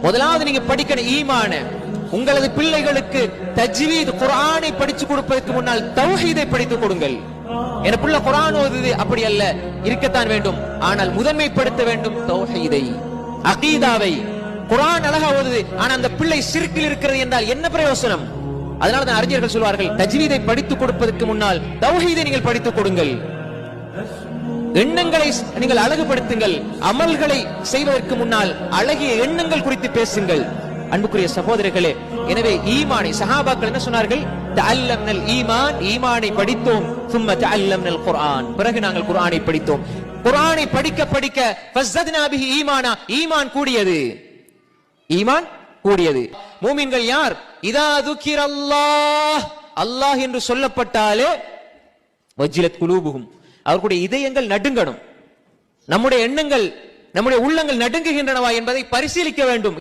முதலாவது நீங்க படிக்கணும் ஈமான. உங்களது பிள்ளைகளுக்கு தஜ்வீத் குர்ஆனை படிச்சு கொடுப்பதற்கு முன்னால் தௌஹீதை படித்துக் கொடுங்கள். என் பிள்ளை குர்ஆன் ஓதுது அப்படி அல்ல, இருக்கத்தான் வேண்டும், ஆனால் முதன்மைப்படுத்த வேண்டும் தௌஹீதை, அகீதாவை. குர்ஆன் அழகா ஓதுது, ஆனா அந்த பிள்ளை ஷிர்கில் இருக்கிறது என்றால் என்ன பிரயோசனம்? அதனால தான் அறிஞர்கள் சொல்வார்கள், தஜ்வீதை படித்துக் கொடுப்பதற்கு முன்னால் தௌஹீதை நீங்கள் படித்துக் கொடுங்கள். எண்ணங்களை நீங்கள் அழகுபடுத்துங்கள். அமல்களை செய்வதற்கு முன்னால் அழகிய எண்ணங்கள் குறித்து பேசுங்கள். அன்புக்குரிய சகோதரர்களே, எனவே ஈமானை சஹாபாக்கள் என்ன சொன்னார்கள்? தஅல்லம்னல் ஈமான், ஈமானை படித்தோம். சும்ம தஅல்லம்னல் குர்ஆன், பிறகு நாங்கள் குர்ஆனை படித்தோம். குர்ஆனை படிக்க படிக்க ஃபஸத்னா பிஹி ஈமானா, ஈமான் கூடியது, ஈமான் கூடியது. மூமின்கள் யார்? இதா துக்கிரல்லாஹ், அல்லாஹ் என்று சொல்லப்பட்டாலே வஜ்லத் குலூபுஹும், அவர்களுடைய இதயங்கள் நடுங்கணும். நம்முடைய எண்ணங்கள், நம்முடைய உள்ளங்கள் நடுங்குகின்றனவா என்பதை பரிசீலிக்க வேண்டும்.